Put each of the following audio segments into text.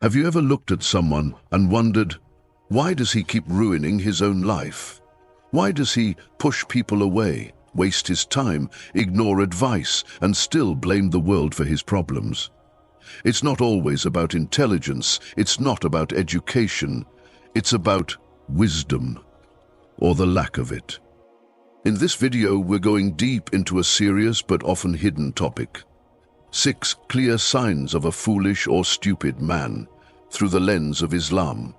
Have you ever looked at someone and wondered, why does he keep ruining his own life? Why does he push people away, waste his time, ignore advice, and still blame the world for his problems? It's not always about intelligence, it's not about education, it's about wisdom, or the lack of it. In this video, we're going deep into a serious but often hidden topic. 6 clear signs of a foolish or stupid man through the lens of Islam.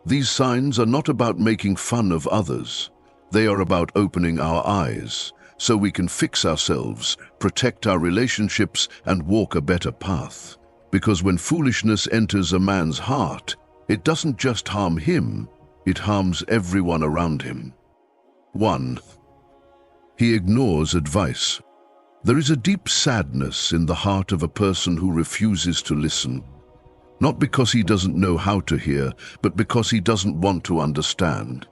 These signs are not about making fun of others. They are about opening our eyes so we can fix ourselves, protect our relationships, and walk a better path. Because when foolishness enters a man's heart, it doesn't just harm him, it harms everyone around him. 1. He ignores advice. There is a deep sadness in the heart of a person who refuses to listen, not because he doesn't know how to hear, but because he doesn't want to understand.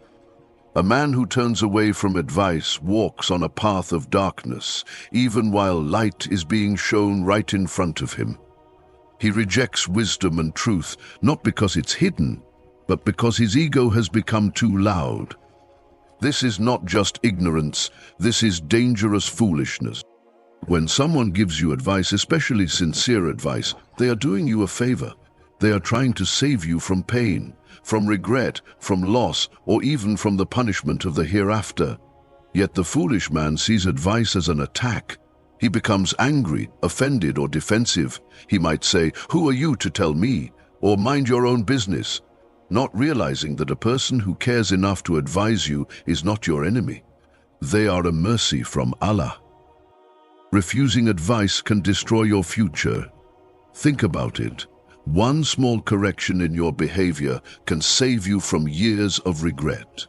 A man who turns away from advice walks on a path of darkness, even while light is being shown right in front of him. He rejects wisdom and truth, not because it's hidden, but because his ego has become too loud. This is not just ignorance, this is dangerous foolishness. When someone gives you advice, especially sincere advice, they are doing you a favor. They are trying to save you from pain, from regret, from loss, or even from the punishment of the hereafter. Yet the foolish man sees advice as an attack. He becomes angry, offended, or defensive. He might say, "Who are you to tell me?" or "Mind your own business," not realizing that a person who cares enough to advise you is not your enemy. They are a mercy from Allah. Refusing advice can destroy your future. Think about it. One small correction in your behavior can save you from years of regret.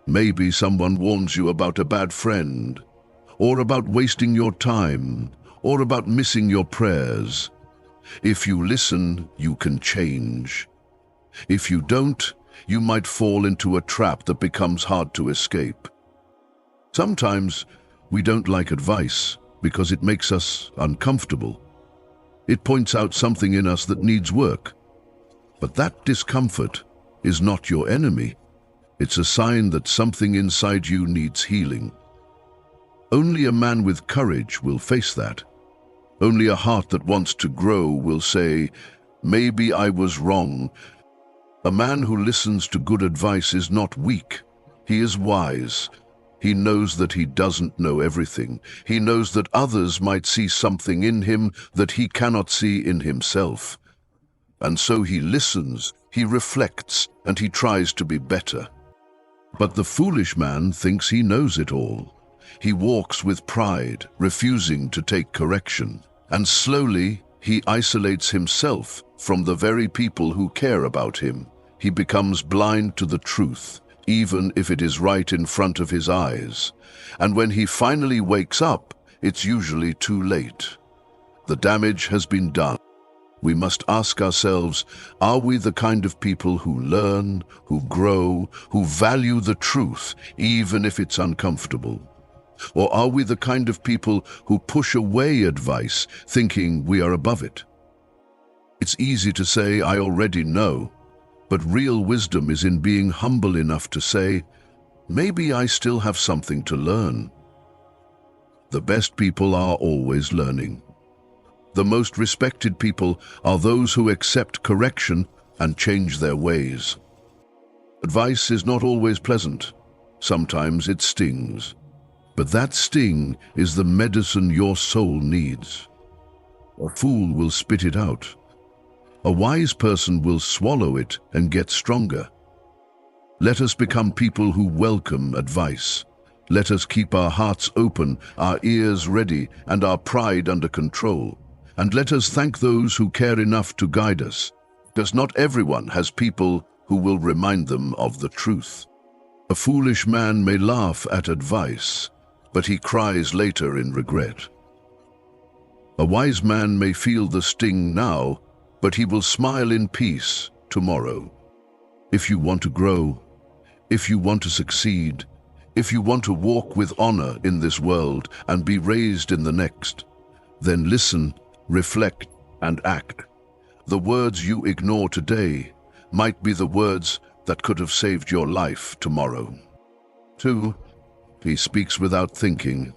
Maybe someone warns you about a bad friend, or about wasting your time, or about missing your prayers. If you listen, you can change. If you don't, you might fall into a trap that becomes hard to escape. Sometimes we don't like advice because it makes us uncomfortable. It points out something in us that needs work. But that discomfort is not your enemy. It's a sign that something inside you needs healing. Only a man with courage will face that. Only a heart that wants to grow will say, "Maybe I was wrong." A man who listens to good advice is not weak. He is wise. He knows that he doesn't know everything. He knows that others might see something in him that he cannot see in himself. And so he listens, he reflects, and he tries to be better. But the foolish man thinks he knows it all. He walks with pride, refusing to take correction. And slowly, he isolates himself from the very people who care about him. He becomes blind to the truth, even if it is right in front of his eyes. And when he finally wakes up, it's usually too late. The damage has been done. We must ask ourselves, are we the kind of people who learn, who grow, who value the truth, even if it's uncomfortable? Or are we the kind of people who push away advice, thinking we are above it? It's easy to say, "I already know," but real wisdom is in being humble enough to say, "Maybe I still have something to learn." The best people are always learning. The most respected people are those who accept correction and change their ways. Advice is not always pleasant. Sometimes it stings. But that sting is the medicine your soul needs. A fool will spit it out. A wise person will swallow it and get stronger. Let us become people who welcome advice. Let us keep our hearts open, our ears ready, and our pride under control. And let us thank those who care enough to guide us, because not everyone has people who will remind them of the truth. A foolish man may laugh at advice, but he cries later in regret. A wise man may feel the sting now, but he will smile in peace tomorrow. If you want to grow, if you want to succeed, if you want to walk with honor in this world and be raised in the next, then listen, reflect, and act. The words you ignore today might be the words that could have saved your life tomorrow. 2. He speaks without thinking.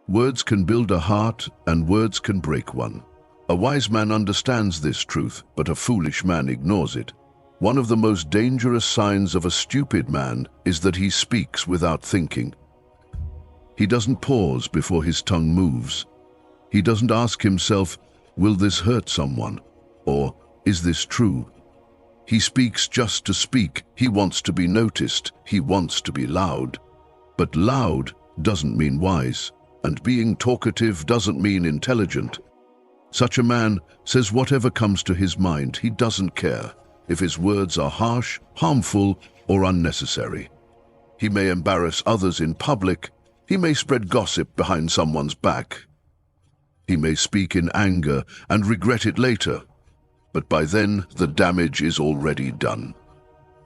Words can build a heart, and words can break one. A wise man understands this truth, but a foolish man ignores it. One of the most dangerous signs of a stupid man is that he speaks without thinking. He doesn't pause before his tongue moves. He doesn't ask himself, will this hurt someone? Or, is this true? He speaks just to speak. He wants to be noticed. He wants to be loud. But loud doesn't mean wise, and being talkative doesn't mean intelligent. Such a man says whatever comes to his mind. He doesn't care if his words are harsh, harmful, or unnecessary. He may embarrass others in public. He may spread gossip behind someone's back. He may speak in anger and regret it later, but by then the damage is already done.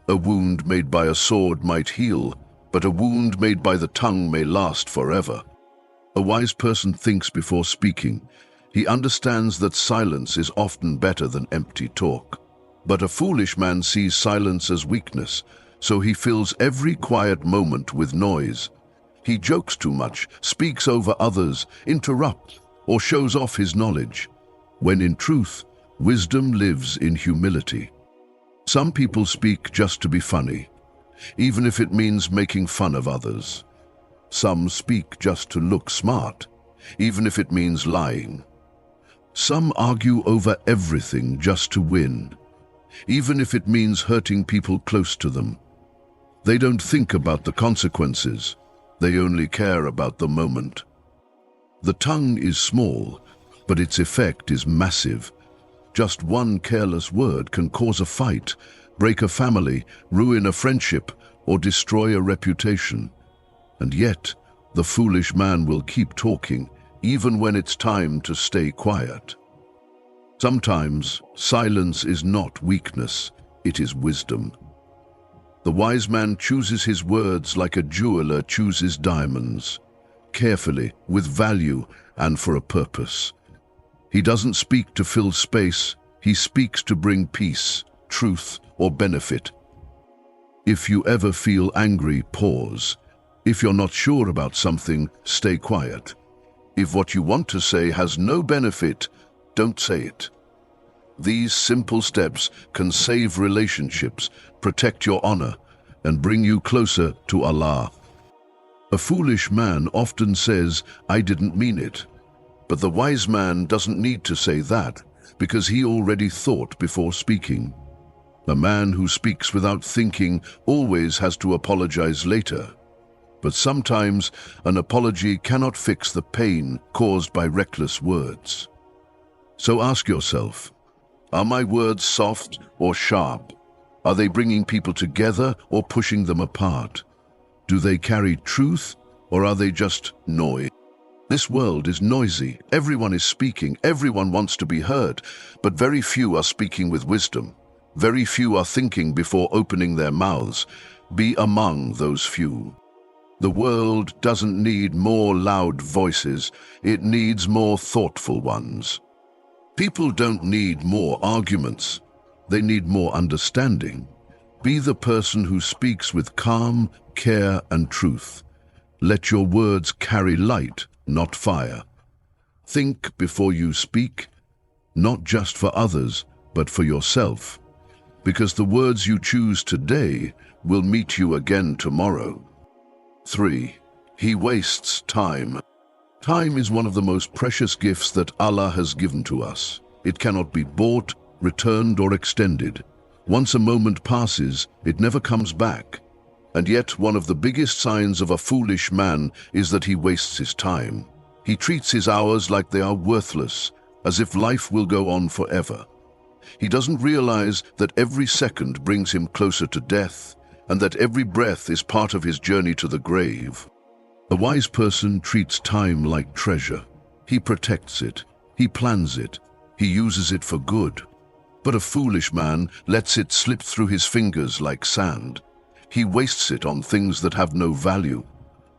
A wound made by a sword might heal, but a wound made by the tongue may last forever. A wise person thinks before speaking. He understands that silence is often better than empty talk. But a foolish man sees silence as weakness, so he fills every quiet moment with noise. He jokes too much, speaks over others, interrupts, or shows off his knowledge, when in truth, wisdom lives in humility. Some people speak just to be funny, even if it means making fun of others. Some speak just to look smart, even if it means lying. Some argue over everything just to win, even if it means hurting people close to them. They don't think about the consequences. They only care about the moment. The tongue is small, but its effect is massive. Just one careless word can cause a fight, break a family, ruin a friendship, or destroy a reputation. And yet, the foolish man will keep talking, even when it's time to stay quiet. Sometimes, silence is not weakness, it is wisdom. The wise man chooses his words like a jeweler chooses diamonds, carefully, with value, and for a purpose. He doesn't speak to fill space, he speaks to bring peace, truth, or benefit. If you ever feel angry, pause. If you're not sure about something, stay quiet. If what you want to say has no benefit, don't say it. These simple steps can save relationships, protect your honor, and bring you closer to Allah. A foolish man often says, I didn't mean it. But the wise man doesn't need to say that, because he already thought before speaking. A man who speaks without thinking always has to apologize later. But sometimes an apology cannot fix the pain caused by reckless words. So ask yourself, are my words soft or sharp? Are they bringing people together or pushing them apart? Do they carry truth or are they just noise? This world is noisy. Everyone is speaking. Everyone wants to be heard. But very few are speaking with wisdom. Very few are thinking before opening their mouths. Be among those few. The world doesn't need more loud voices. It needs more thoughtful ones. People don't need more arguments. They need more understanding. Be the person who speaks with calm, care, and truth. Let your words carry light, not fire. Think before you speak, not just for others, but for yourself. Because the words you choose today will meet you again tomorrow. 3. He wastes time. Time is one of the most precious gifts that Allah has given to us. It cannot be bought, returned, or extended. Once a moment passes, it never comes back. And yet one of the biggest signs of a foolish man is that he wastes his time. He treats his hours like they are worthless, as if life will go on forever. He doesn't realize that every second brings him closer to death, and that every breath is part of his journey to the grave. A wise person treats time like treasure. He protects it, he plans it, he uses it for good. But a foolish man lets it slip through his fingers like sand. He wastes it on things that have no value.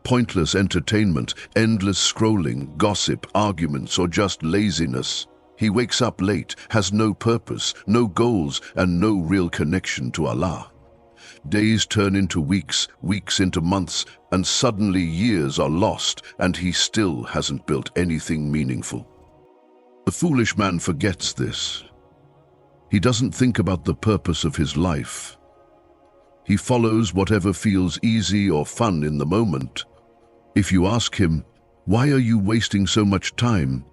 Pointless entertainment, endless scrolling, gossip, arguments, or just laziness. He wakes up late, has no purpose, no goals, and no real connection to Allah. Days turn into weeks, weeks into months, and suddenly years are lost, and he still hasn't built anything meaningful. The foolish man forgets this. He doesn't think about the purpose of his life. He follows whatever feels easy or fun in the moment. If you ask him, "Why are you wasting so much time?"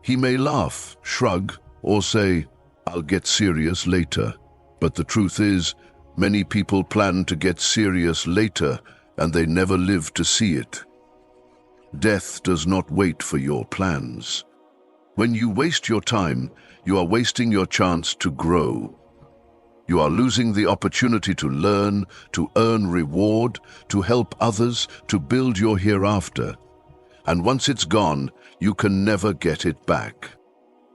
he may laugh, shrug, or say, "I'll get serious later." But the truth is, many people plan to get serious later, and they never live to see it. Death does not wait for your plans. When you waste your time, you are wasting your chance to grow. You are losing the opportunity to learn, to earn reward, to help others, to build your hereafter. And once it's gone, you can never get it back.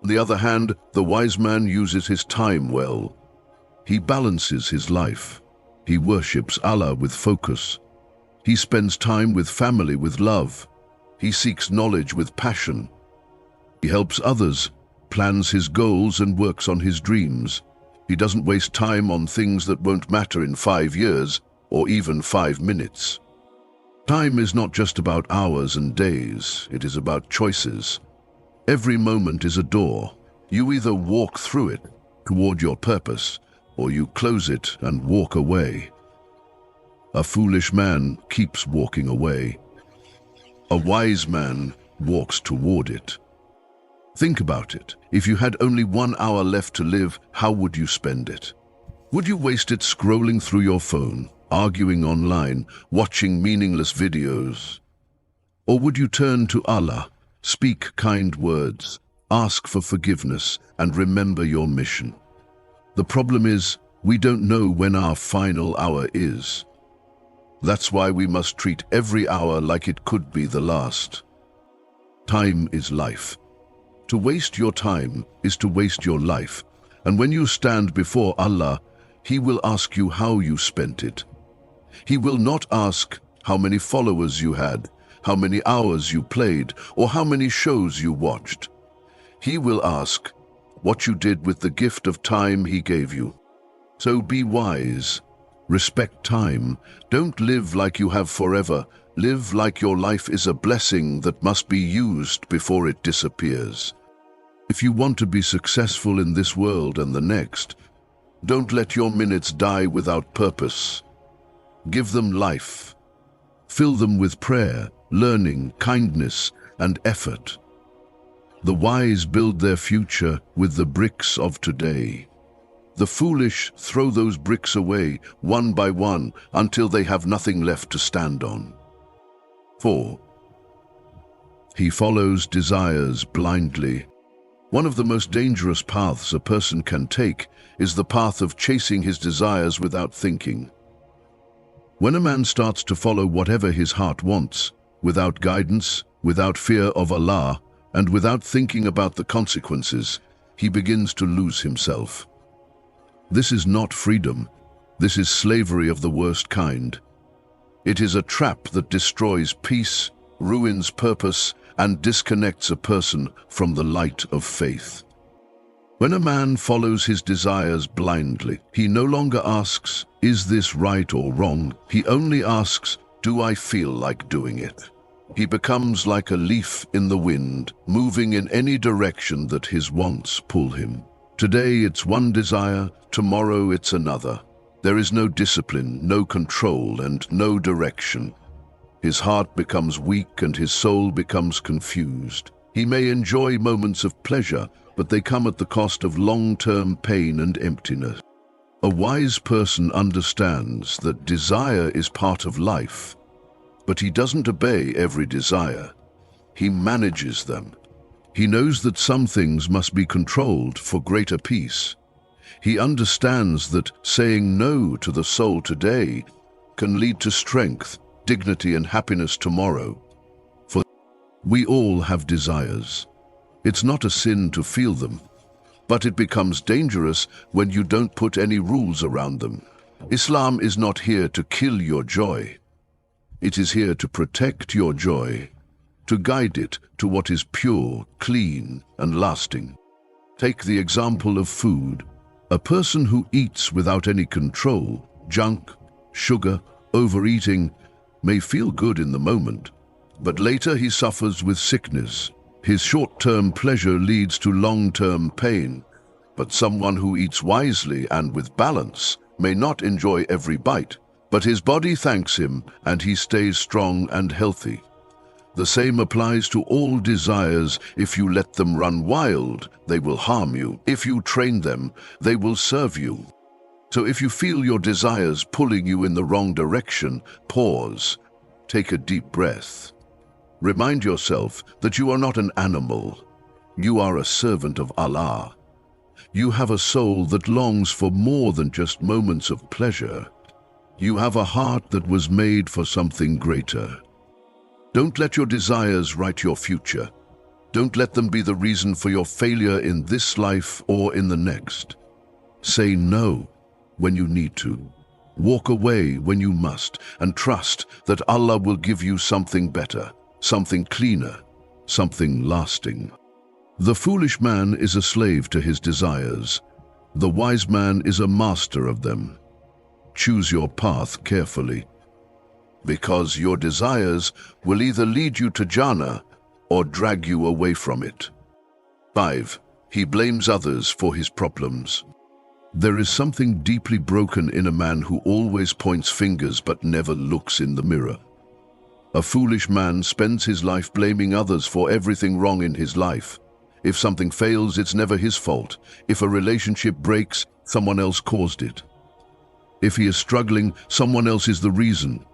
On the other hand, the wise man uses his time well. He balances his life. He worships Allah with focus. He spends time with family with love. He seeks knowledge with passion. He helps others, plans his goals, and works on his dreams. He doesn't waste time on things that won't matter in 5 years or even 5 minutes. Time is not just about hours and days, it is about choices. Every moment is a door. You either walk through it toward your purpose, or you close it and walk away. A foolish man keeps walking away. A wise man walks toward it. Think about it. If you had only 1 hour left to live, how would you spend it? Would you waste it scrolling through your phone, arguing online, watching meaningless videos? Or would you turn to Allah, speak kind words, ask for forgiveness, and remember your mission? The problem is, we don't know when our final hour is. That's why we must treat every hour like it could be the last. Time is life. To waste your time is to waste your life, and when you stand before Allah, He will ask you how you spent it. He will not ask how many followers you had, how many hours you played, or how many shows you watched. He will ask what you did with the gift of time He gave you. So be wise. Respect time. Don't live like you have forever. Live like your life is a blessing that must be used before it disappears. If you want to be successful in this world and the next, don't let your minutes die without purpose. Give them life. Fill them with prayer, learning, kindness, and effort. The wise build their future with the bricks of today. The foolish throw those bricks away, one by one, until they have nothing left to stand on. 4. He follows desires blindly. One of the most dangerous paths a person can take is the path of chasing his desires without thinking. When a man starts to follow whatever his heart wants, without guidance, without fear of Allah, and without thinking about the consequences, he begins to lose himself. This is not freedom. This is slavery of the worst kind. It is a trap that destroys peace, ruins purpose, and disconnects a person from the light of faith. When a man follows his desires blindly, he no longer asks, "Is this right or wrong?" He only asks, "Do I feel like doing it?" He becomes like a leaf in the wind, moving in any direction that his wants pull him. Today it's one desire, tomorrow it's another. There is no discipline, no control, and no direction. His heart becomes weak and his soul becomes confused. He may enjoy moments of pleasure, but they come at the cost of long-term pain and emptiness. A wise person understands that desire is part of life, but he doesn't obey every desire. He manages them. He knows that some things must be controlled for greater peace. He understands that saying no to the soul today can lead to strength, dignity, and happiness tomorrow. For we all have desires. It's not a sin to feel them, but it becomes dangerous when you don't put any rules around them. Islam is not here to kill your joy. It is here to protect your joy, to guide it to what is pure, clean, and lasting. Take the example of food. A person who eats without any control, junk, sugar, overeating, may feel good in the moment, but later he suffers with sickness. His short-term pleasure leads to long-term pain. But someone who eats wisely and with balance may not enjoy every bite, but his body thanks him and he stays strong and healthy. The same applies to all desires. If you let them run wild, they will harm you. If you train them, they will serve you. So if you feel your desires pulling you in the wrong direction, pause, take a deep breath. Remind yourself that you are not an animal. You are a servant of Allah. You have a soul that longs for more than just moments of pleasure. You have a heart that was made for something greater. Don't let your desires write your future. Don't let them be the reason for your failure in this life or in the next. Say no when you need to. Walk away when you must, and trust that Allah will give you something better, something cleaner, something lasting. The foolish man is a slave to his desires. The wise man is a master of them. Choose your path carefully, because your desires will either lead you to Jannah or drag you away from it. 5. He blames others for his problems. There is something deeply broken in a man who always points fingers but never looks in the mirror. A foolish man spends his life blaming others for everything wrong in his life. If something fails, it's never his fault. If a relationship breaks, someone else caused it. If he is struggling, someone else is the reason.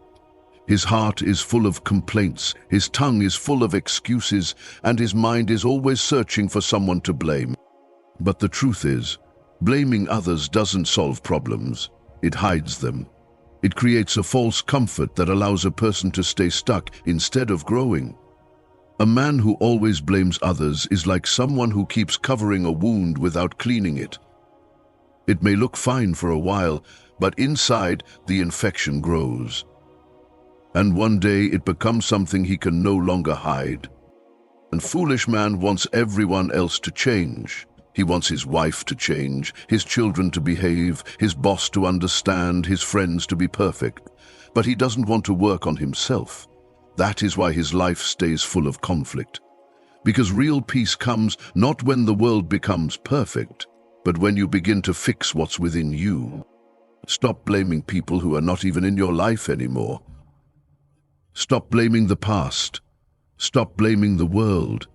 His heart is full of complaints, his tongue is full of excuses, and his mind is always searching for someone to blame. But the truth is, blaming others doesn't solve problems, it hides them. It creates a false comfort that allows a person to stay stuck instead of growing. A man who always blames others is like someone who keeps covering a wound without cleaning it. It may look fine for a while, but inside the infection grows. And one day it becomes something he can no longer hide. And foolish man wants everyone else to change. He wants his wife to change, his children to behave, his boss to understand, his friends to be perfect. But he doesn't want to work on himself. That is why his life stays full of conflict. Because real peace comes not when the world becomes perfect, but when you begin to fix what's within you. Stop blaming people who are not even in your life anymore. Stop blaming the past. Stop blaming the world.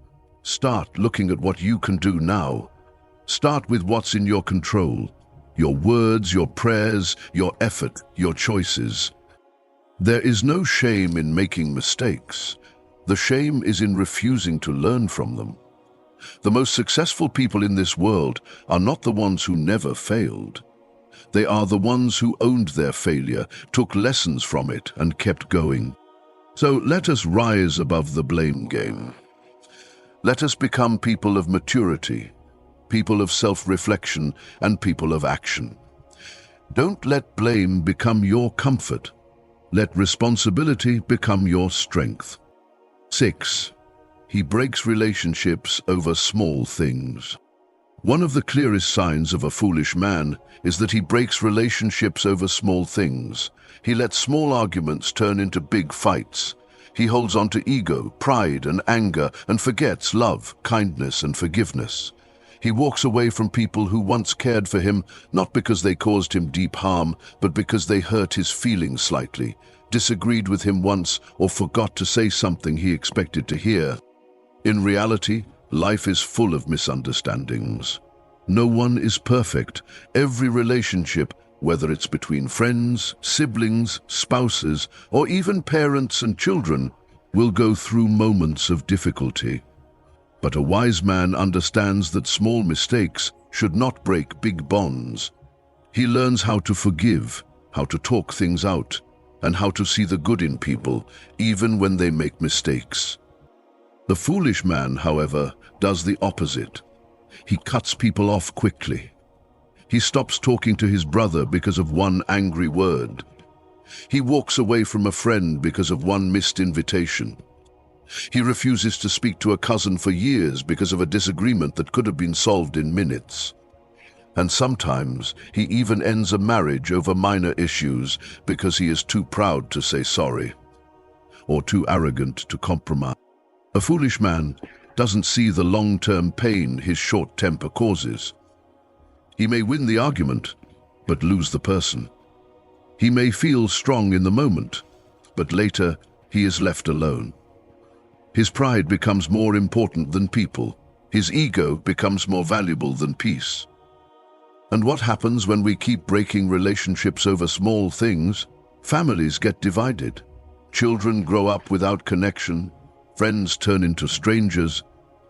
Start looking at what you can do now. Start with what's in your control. Your words, your prayers, your effort, your choices. There is no shame in making mistakes. The shame is in refusing to learn from them. The most successful people in this world are not the ones who never failed. They are the ones who owned their failure, took lessons from it, and kept going. So let us rise above the blame game. Let us become people of maturity, people of self-reflection, and people of action. Don't let blame become your comfort. Let responsibility become your strength. 6. He breaks relationships over small things. One of the clearest signs of a foolish man is that he breaks relationships over small things. He lets small arguments turn into big fights. He holds on to ego, pride, and anger, and forgets love, kindness, and forgiveness. He walks away from people who once cared for him, not because they caused him deep harm, but because they hurt his feelings slightly, disagreed with him once, or forgot to say something he expected to hear. In reality, life is full of misunderstandings. No one is perfect. Every relationship, whether it's between friends, siblings, spouses, or even parents and children, will go through moments of difficulty. But a wise man understands that small mistakes should not break big bonds. He learns how to forgive, how to talk things out, and how to see the good in people, even when they make mistakes. The foolish man, however, does the opposite. He cuts people off quickly. He stops talking to his brother because of one angry word. He walks away from a friend because of one missed invitation. He refuses to speak to a cousin for years because of a disagreement that could have been solved in minutes. And sometimes he even ends a marriage over minor issues because he is too proud to say sorry, or too arrogant to compromise. A foolish man doesn't see the long-term pain his short temper causes. He may win the argument, but lose the person. He may feel strong in the moment, but later he is left alone. His pride becomes more important than people. His ego becomes more valuable than peace. And what happens when we keep breaking relationships over small things? Families get divided. Children grow up without connection. Friends turn into strangers.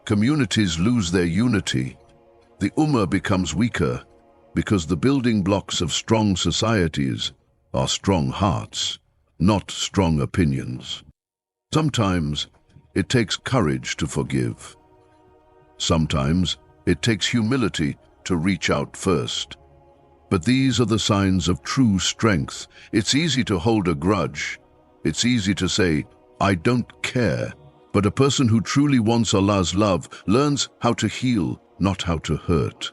Communities lose their unity. The ummah becomes weaker because the building blocks of strong societies are strong hearts, not strong opinions. Sometimes it takes courage to forgive. Sometimes it takes humility to reach out first. But these are the signs of true strength. It's easy to hold a grudge. It's easy to say, I don't care. But a person who truly wants Allah's love learns how to heal, not how to hurt.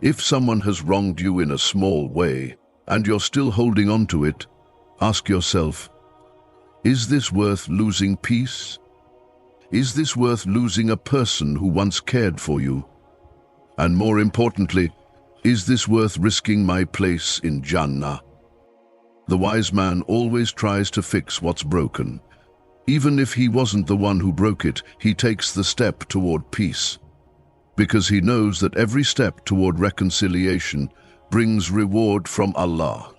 If someone has wronged you in a small way, and you're still holding on to it, ask yourself, is this worth losing peace? Is this worth losing a person who once cared for you? And more importantly, is this worth risking my place in Jannah? The wise man always tries to fix what's broken. Even if he wasn't the one who broke it, he takes the step toward peace. Because he knows that every step toward reconciliation brings reward from Allah.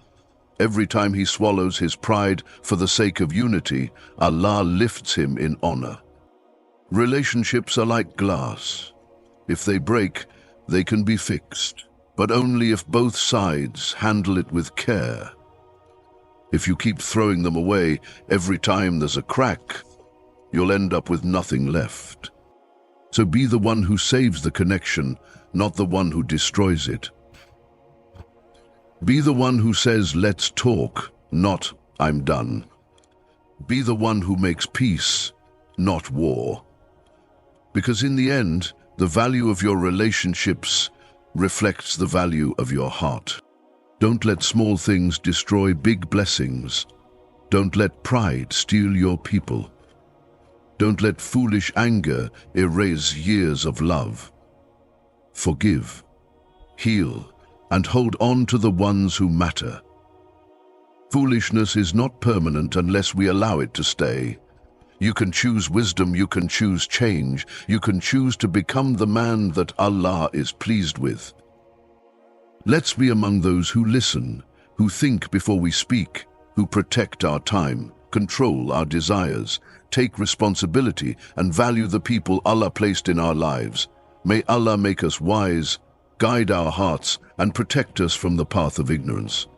Every time he swallows his pride for the sake of unity, Allah lifts him in honor. Relationships are like glass. If they break, they can be fixed, but only if both sides handle it with care. If you keep throwing them away every time there's a crack, you'll end up with nothing left. So be the one who saves the connection, not the one who destroys it. Be the one who says, let's talk, not I'm done. Be the one who makes peace, not war. Because in the end, the value of your relationships reflects the value of your heart. Don't let small things destroy big blessings. Don't let pride steal your people. Don't let foolish anger erase years of love. Forgive, heal, and hold on to the ones who matter. Foolishness is not permanent unless we allow it to stay. You can choose wisdom, you can choose change, you can choose to become the man that Allah is pleased with. Let's be among those who listen, who think before we speak, who protect our time, control our desires, take responsibility, and value the people Allah placed in our lives. May Allah make us wise, guide our hearts, and protect us from the path of ignorance.